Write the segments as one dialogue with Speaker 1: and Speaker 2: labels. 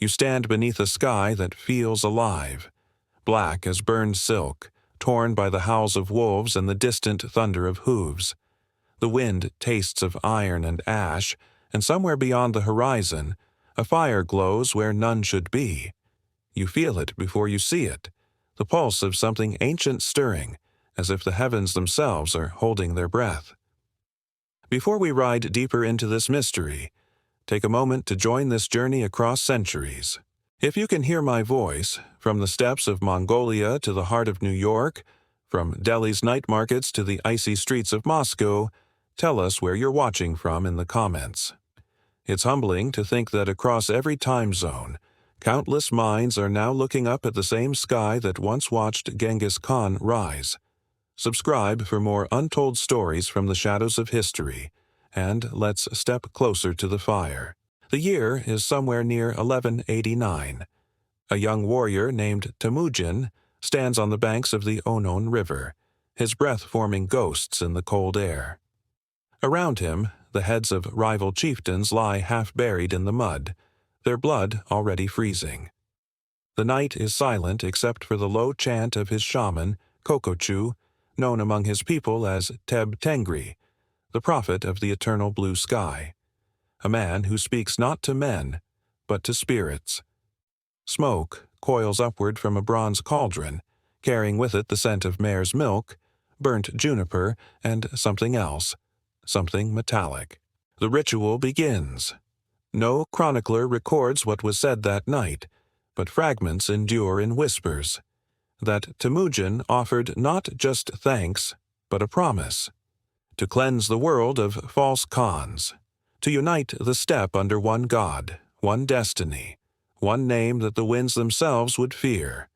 Speaker 1: You stand beneath a sky that feels alive, black as burned silk, torn by the howls of wolves and the distant thunder of hooves. The wind tastes of iron and ash, and somewhere beyond the horizon, a fire glows where none should be. You feel it before you see it, the pulse of something ancient stirring, as if the heavens themselves are holding their breath. Before we ride deeper into this mystery, take a moment to join this journey across centuries. If you can hear my voice, from the steppes of Mongolia to the heart of New York, from Delhi's night markets to the icy streets of Moscow, tell us where you're watching from in the comments. It's humbling to think that across every time zone, countless minds are now looking up at the same sky that once watched Genghis Khan rise. Subscribe for more untold stories from the shadows of history, and let's step closer to the fire. The year is somewhere near 1189. A young warrior named Temujin stands on the banks of the Onon River, his breath forming ghosts in the cold air. Around him, the heads of rival chieftains lie half buried in the mud, their blood already freezing. The night is silent except for the low chant of his shaman, Kokochu, known among his people as Teb Tengri, the prophet of the eternal blue sky, a man who speaks not to men, but to spirits. Smoke coils upward from a bronze cauldron, carrying with it the scent of mare's milk, burnt juniper, and something else, something metallic. The ritual begins. No chronicler records what was said that night, but fragments endure in whispers. That Temujin offered not just thanks, but a promise. To cleanse the world of false khans. To unite the steppe under one god, one destiny, one name that the winds themselves would fear.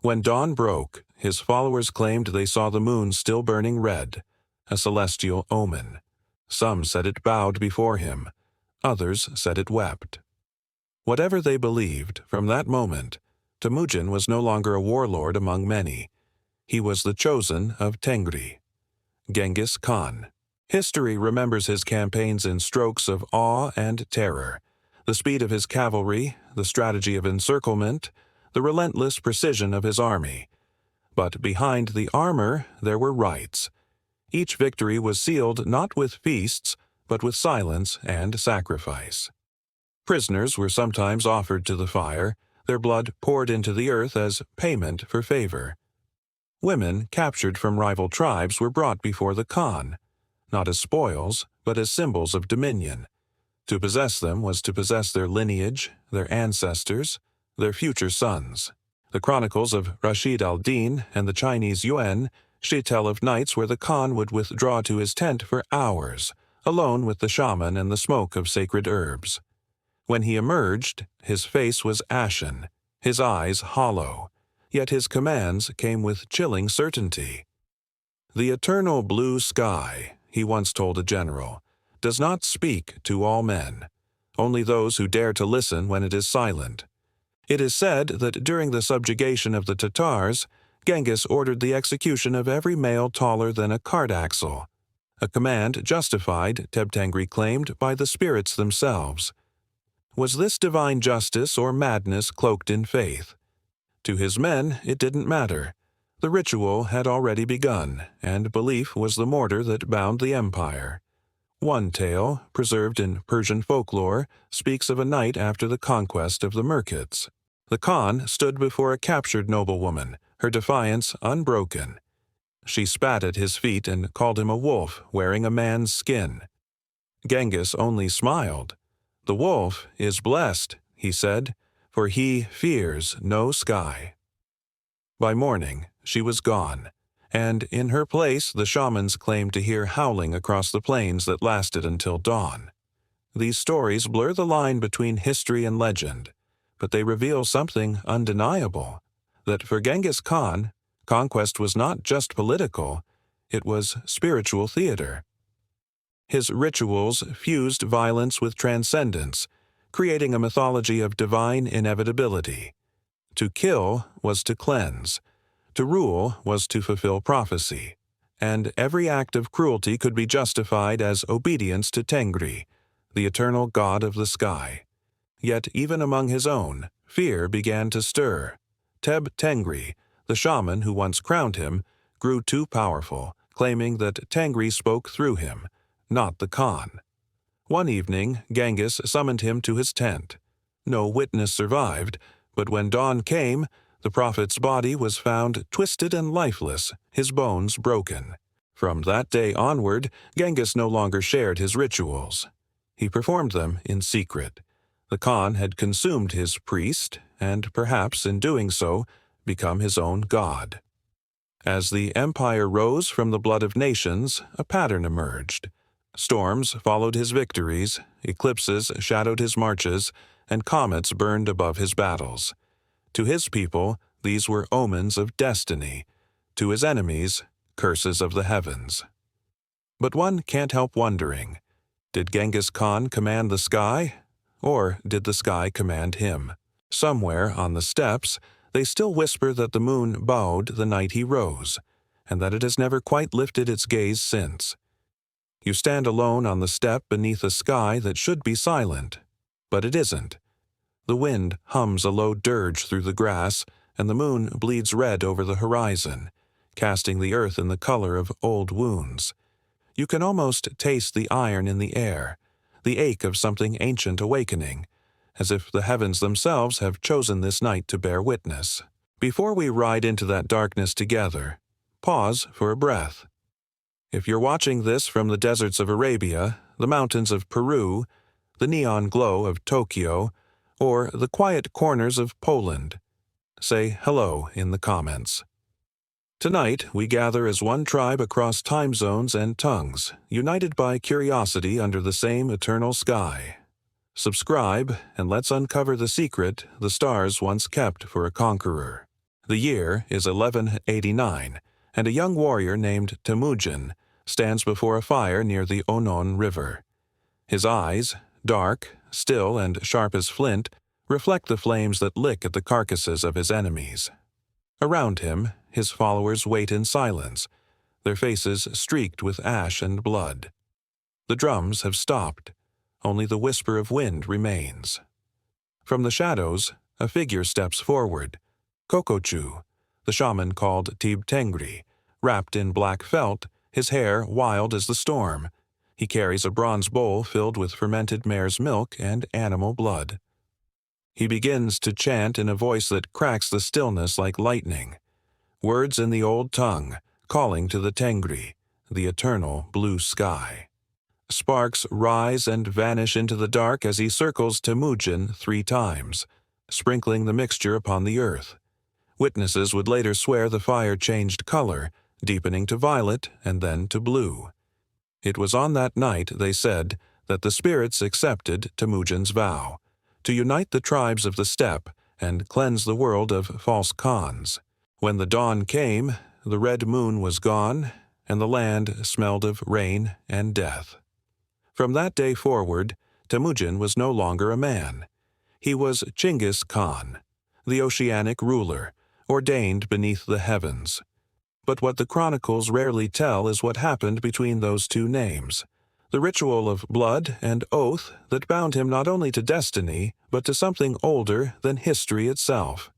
Speaker 1: When dawn broke, his followers claimed they saw the moon still burning red, a celestial omen. Some said it bowed before him, others said it wept. Whatever they believed, from that moment, Temujin was no longer a warlord among many. He was the chosen of Tengri, Genghis Khan. History remembers his campaigns in strokes of awe and terror, the speed of his cavalry, the strategy of encirclement, the relentless precision of his army. But behind the armor there were rites. Each victory was sealed not with feasts, but with silence and sacrifice. Prisoners were sometimes offered to the fire, their blood poured into the earth as payment for favor. Women captured from rival tribes were brought before the Khan, not as spoils, but as symbols of dominion. To possess them was to possess their lineage, their ancestors, their future sons. The chronicles of Rashid al-Din and the Chinese Yuan tell of nights where the Khan would withdraw to his tent for hours, alone with the shaman and the smoke of sacred herbs. When he emerged, his face was ashen, his eyes hollow, yet his commands came with chilling certainty. "The eternal blue sky," he once told a general, "does not speak to all men, only those who dare to listen when it is silent." It is said that during the subjugation of the Tatars, Genghis ordered the execution of every male taller than a cart axle, a command justified, Teb Tengri claimed, by the spirits themselves. Was this divine justice or madness cloaked in faith? To his men, it didn't matter. The ritual had already begun, and belief was the mortar that bound the empire. One tale, preserved in Persian folklore, speaks of a night after the conquest of the Merkits. The Khan stood before a captured noblewoman, her defiance unbroken. She spat at his feet and called him a wolf wearing a man's skin. Genghis only smiled. "The wolf is blessed," he said, "for he fears no sky." By morning, she was gone, and in her place the shamans claimed to hear howling across the plains that lasted until dawn. These stories blur the line between history and legend, but they reveal something undeniable, that for Genghis Khan, conquest was not just political, it was spiritual theater. His rituals fused violence with transcendence, creating a mythology of divine inevitability. To kill was to cleanse, to rule was to fulfill prophecy, and every act of cruelty could be justified as obedience to Tengri, the eternal god of the sky. Yet even among his own, fear began to stir. Teb Tengri, the shaman who once crowned him, grew too powerful, claiming that Tengri spoke through him, not the Khan. One evening, Genghis summoned him to his tent. No witness survived, but when dawn came, the prophet's body was found twisted and lifeless, his bones broken. From that day onward, Genghis no longer shared his rituals. He performed them in secret. The Khan had consumed his priest, and perhaps in doing so, become his own god. As the empire rose from the blood of nations, a pattern emerged. Storms followed his victories, eclipses shadowed his marches, and comets burned above his battles. To his people, these were omens of destiny. To his enemies, curses of the heavens. But one can't help wondering, did Genghis Khan command the sky, or did the sky command him? Somewhere on the steppes, they still whisper that the moon bowed the night he rose, and that it has never quite lifted its gaze since. You stand alone on the steppe beneath a sky that should be silent, but it isn't. The wind hums a low dirge through the grass, and the moon bleeds red over the horizon, casting the earth in the color of old wounds. You can almost taste the iron in the air, the ache of something ancient awakening, as if the heavens themselves have chosen this night to bear witness. Before we ride into that darkness together, pause for a breath. If you're watching this from the deserts of Arabia, the mountains of Peru, the neon glow of Tokyo, or the quiet corners of Poland, say hello in the comments. Tonight, we gather as one tribe across time zones and tongues, united by curiosity under the same eternal sky. Subscribe, and let's uncover the secret the stars once kept for a conqueror. The year is 1189, and a young warrior named Temujin stands before a fire near the Onon River. His eyes, dark, still and sharp as flint, reflect the flames that lick at the carcasses of his enemies. Around him, his followers wait in silence, their faces streaked with ash and blood. The drums have stopped. Only the whisper of wind remains. From the shadows, a figure steps forward. Kokochu, the shaman called Teb Tengri, wrapped in black felt, his hair wild as the storm. He carries a bronze bowl filled with fermented mare's milk and animal blood. He begins to chant in a voice that cracks the stillness like lightning. Words in the old tongue, calling to the Tengri, the eternal blue sky. Sparks rise and vanish into the dark as he circles Temujin 3 times, sprinkling the mixture upon the earth. Witnesses would later swear the fire changed color, deepening to violet and then to blue. It was on that night, they said, that the spirits accepted Temujin's vow, to unite the tribes of the steppe and cleanse the world of false khans. When the dawn came, the red moon was gone, and the land smelled of rain and death. From that day forward, Temujin was no longer a man. He was Genghis Khan, the oceanic ruler, ordained beneath the heavens. But what the chronicles rarely tell is what happened between those two names, the ritual of blood and oath that bound him not only to destiny, but to something older than history itself.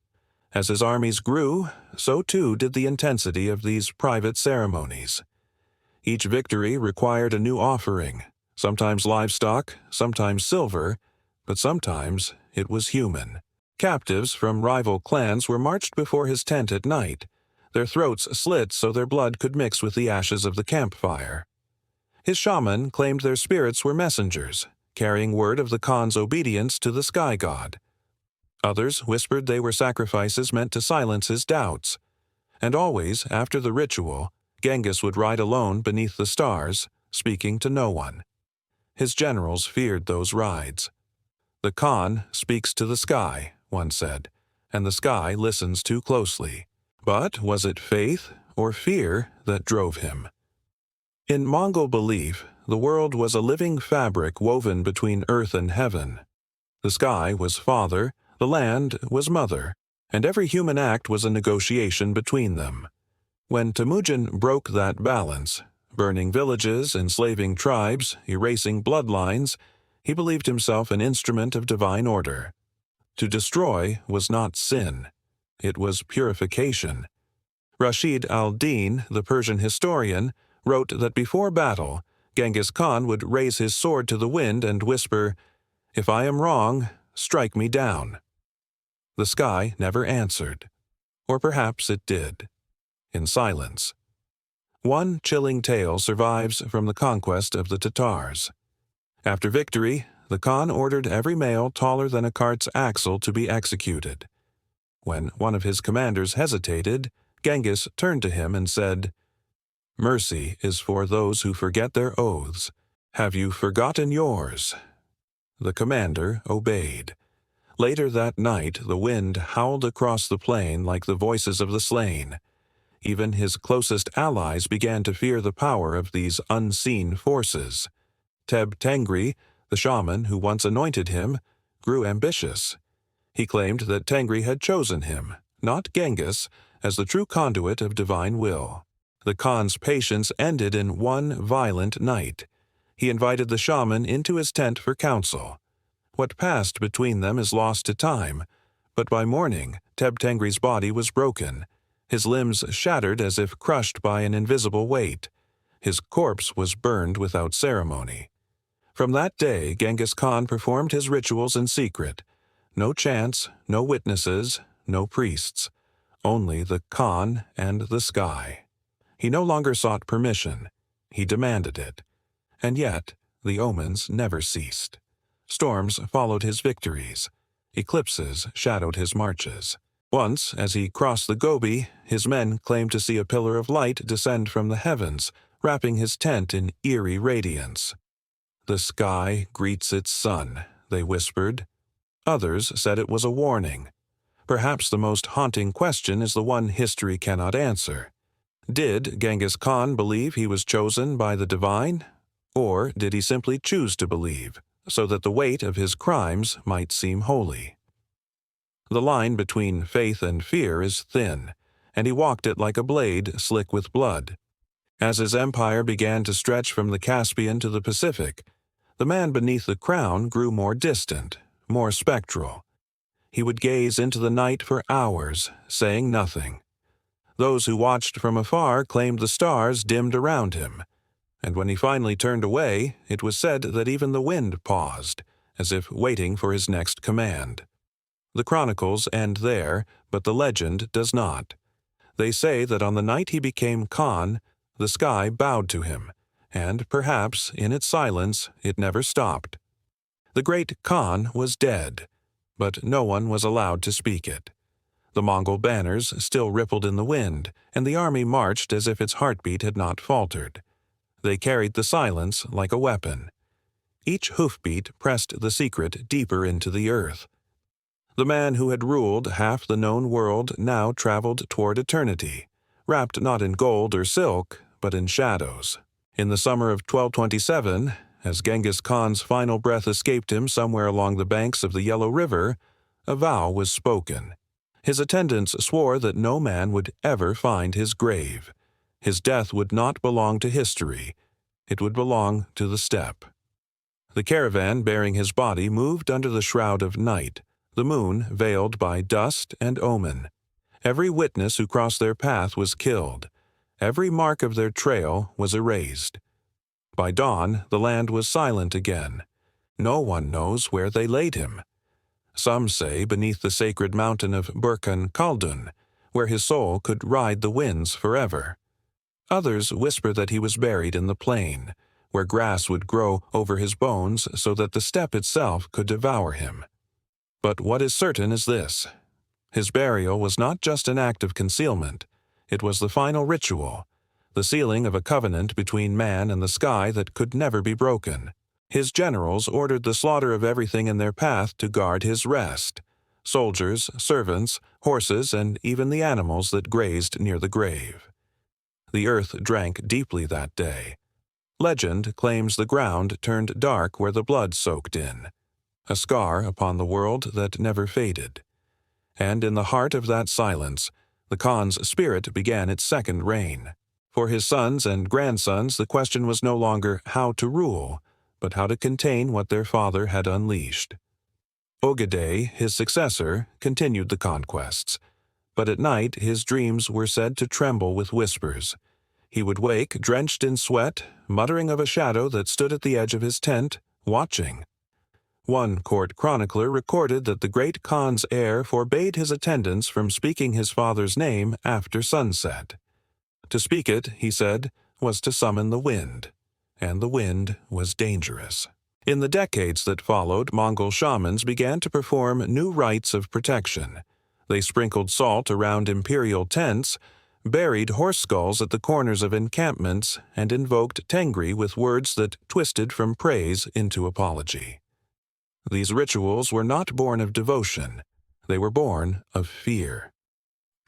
Speaker 1: As his armies grew, so too did the intensity of these private ceremonies. Each victory required a new offering, sometimes livestock, sometimes silver, but sometimes it was human. Captives from rival clans were marched before his tent at night, their throats slit so their blood could mix with the ashes of the campfire. His shaman claimed their spirits were messengers, carrying word of the Khan's obedience to the sky god. Others whispered they were sacrifices meant to silence his doubts. And always, after the ritual, Genghis would ride alone beneath the stars, speaking to no one. His generals feared those rides. The Khan speaks to the sky, one said, and the sky listens too closely. But was it faith or fear that drove him? In Mongol belief, the world was a living fabric woven between earth and heaven. The sky was father, the land was mother, and every human act was a negotiation between them. When Temujin broke that balance, burning villages, enslaving tribes, erasing bloodlines, He believed himself an instrument of divine order. To destroy was not sin. It was purification. Rashid al-Din, the Persian historian, wrote that before battle, Genghis Khan would raise his sword to the wind and whisper, "If I am wrong, strike me down." The sky never answered. Or perhaps it did. In silence. One chilling tale survives from the conquest of the Tatars. After victory, the Khan ordered every male taller than a cart's axle to be executed. When one of his commanders hesitated, Genghis turned to him and said, "Mercy is for those who forget their oaths. Have you forgotten yours?" The commander obeyed. Later that night, the wind howled across the plain like the voices of the slain. Even his closest allies began to fear the power of these unseen forces. Teb Tengri, the shaman who once anointed him, grew ambitious. He claimed that Tengri had chosen him, not Genghis, as the true conduit of divine will. The Khan's patience ended in one violent night. He invited the shaman into his tent for counsel. What passed between them is lost to time, but by morning Teb Tengri's body was broken, his limbs shattered as if crushed by an invisible weight. His corpse was burned without ceremony. From that day, Genghis Khan performed his rituals in secret. No chants, no witnesses, no priests. Only the Khan and the sky. He no longer sought permission. He demanded it. And yet, the omens never ceased. Storms followed his victories. Eclipses shadowed his marches. Once, as he crossed the Gobi, his men claimed to see a pillar of light descend from the heavens, wrapping his tent in eerie radiance. "The sky greets its sun," they whispered. Others said it was a warning. Perhaps the most haunting question is the one history cannot answer. Did Genghis Khan believe he was chosen by the divine? Or did he simply choose to believe, so that the weight of his crimes might seem holy? The line between faith and fear is thin, and he walked it like a blade slick with blood. As his empire began to stretch from the Caspian to the Pacific, the man beneath the crown grew more distant, more spectral. He would gaze into the night for hours, saying nothing. Those who watched from afar claimed the stars dimmed around him, and when he finally turned away, it was said that even the wind paused, as if waiting for his next command. The chronicles end there, but the legend does not. They say that on the night he became Khan, the sky bowed to him, and perhaps, in its silence, it never stopped. The great Khan was dead, but no one was allowed to speak it. The Mongol banners still rippled in the wind, and the army marched as if its heartbeat had not faltered. They carried the silence like a weapon. Each hoofbeat pressed the secret deeper into the earth. The man who had ruled half the known world now traveled toward eternity, wrapped not in gold or silk, but in shadows. In the summer of 1227, as Genghis Khan's final breath escaped him somewhere along the banks of the Yellow River, a vow was spoken. His attendants swore that no man would ever find his grave. His death would not belong to history. It would belong to the steppe. The caravan bearing his body moved under the shroud of night, the moon veiled by dust and omen. Every witness who crossed their path was killed. Every mark of their trail was erased. By dawn, the land was silent again. No one knows where they laid him. Some say beneath the sacred mountain of Burkan Khaldun, where his soul could ride the winds forever. Others whisper that he was buried in the plain, where grass would grow over his bones so that the steppe itself could devour him. But what is certain is this: his burial was not just an act of concealment. It was the final ritual, the sealing of a covenant between man and the sky that could never be broken. His generals ordered the slaughter of everything in their path to guard his rest: soldiers, servants, horses, and even the animals that grazed near the grave. The earth drank deeply that day. Legend claims the ground turned dark where the blood soaked in, a scar upon the world that never faded. And in the heart of that silence, the Khan's spirit began its second reign. For his sons and grandsons, the question was no longer how to rule, but how to contain what their father had unleashed. Ogedei, his successor, continued the conquests, but at night his dreams were said to tremble with whispers. He would wake drenched in sweat, muttering of a shadow that stood at the edge of his tent, watching. One court chronicler recorded that the great Khan's heir forbade his attendants from speaking his father's name after sunset. To speak it, he said, was to summon the wind, and the wind was dangerous. In the decades that followed, Mongol shamans began to perform new rites of protection. They sprinkled salt around imperial tents, buried horse skulls at the corners of encampments, and invoked Tengri with words that twisted from praise into apology. These rituals were not born of devotion. They were born of fear.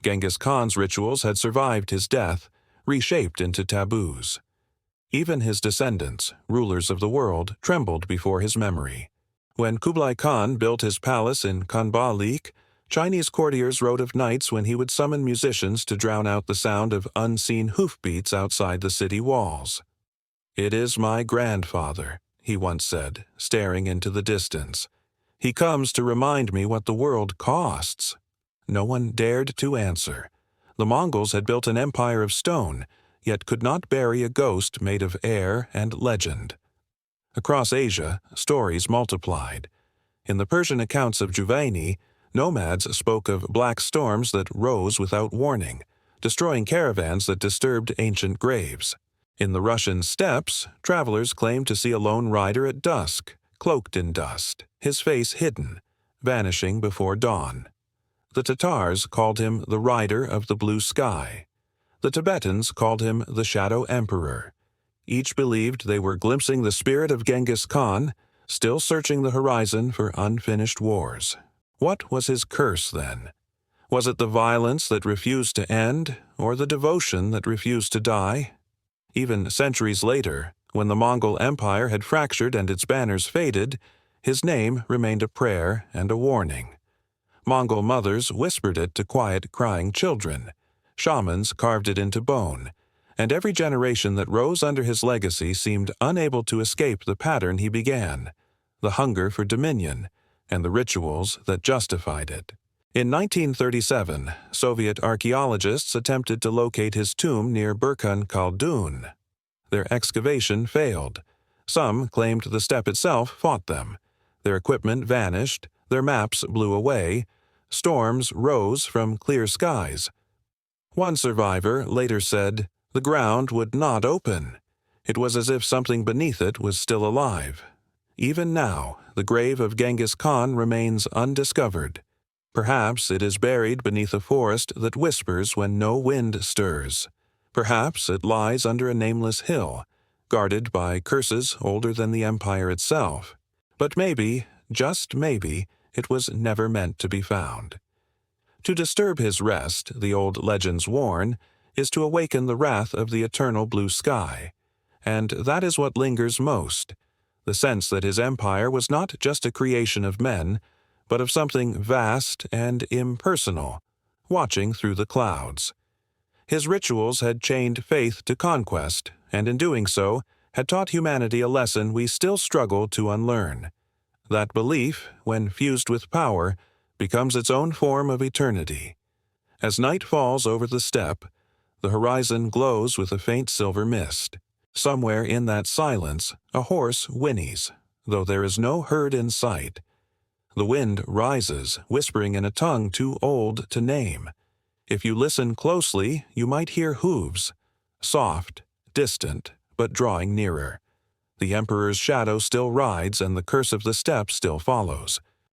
Speaker 1: Genghis Khan's rituals had survived his death, reshaped into taboos. Even his descendants, rulers of the world, trembled before his memory. When Kublai Khan built his palace in Khanba-Lik, Chinese courtiers wrote of nights when he would summon musicians to drown out the sound of unseen hoofbeats outside the city walls. "It is my grandfather," he once said, staring into the distance. "He comes to remind me what the world costs." No one dared to answer. The Mongols had built an empire of stone, yet could not bury a ghost made of air and legend. Across Asia, stories multiplied. In the Persian accounts of Juvaini, nomads spoke of black storms that rose without warning, destroying caravans that disturbed ancient graves. In the Russian steppes, travelers claimed to see a lone rider at dusk, cloaked in dust, his face hidden, vanishing before dawn. The Tatars called him the Rider of the Blue Sky. The Tibetans called him the Shadow Emperor. Each believed they were glimpsing the spirit of Genghis Khan, still searching the horizon for unfinished wars. What was his curse, then? Was it the violence that refused to end, or the devotion that refused to die? Even centuries later, when the Mongol Empire had fractured and its banners faded, his name remained a prayer and a warning. Mongol mothers whispered it to quiet crying children. Shamans carved it into bone, and every generation that rose under his legacy seemed unable to escape the pattern he began, the hunger for dominion, and the rituals that justified it. In 1937, Soviet archaeologists attempted to locate his tomb near Burkhan Khaldun. Their excavation failed. Some claimed the steppe itself fought them. Their equipment vanished, their maps blew away, storms rose from clear skies. One survivor later said, "The ground would not open. It was as if something beneath it was still alive." Even now, the grave of Genghis Khan remains undiscovered. Perhaps it is buried beneath a forest that whispers when no wind stirs. Perhaps it lies under a nameless hill, guarded by curses older than the empire itself. But maybe, just maybe, it was never meant to be found. To disturb his rest, the old legends warn, is to awaken the wrath of the eternal blue sky. And that is what lingers most, the sense that his empire was not just a creation of men, but of something vast and impersonal, watching through the clouds. His rituals had chained faith to conquest, and in doing so, had taught humanity a lesson we still struggle to unlearn. That belief, when fused with power, becomes its own form of eternity. As night falls over the steppe, the horizon glows with a faint silver mist. Somewhere in that silence, a horse whinnies, though there is no herd in sight. The wind rises, whispering in a tongue too old to name. If you listen closely, you might hear hooves, soft, distant, but drawing nearer. The emperor's shadow still rides, and the curse of the steppe still follows.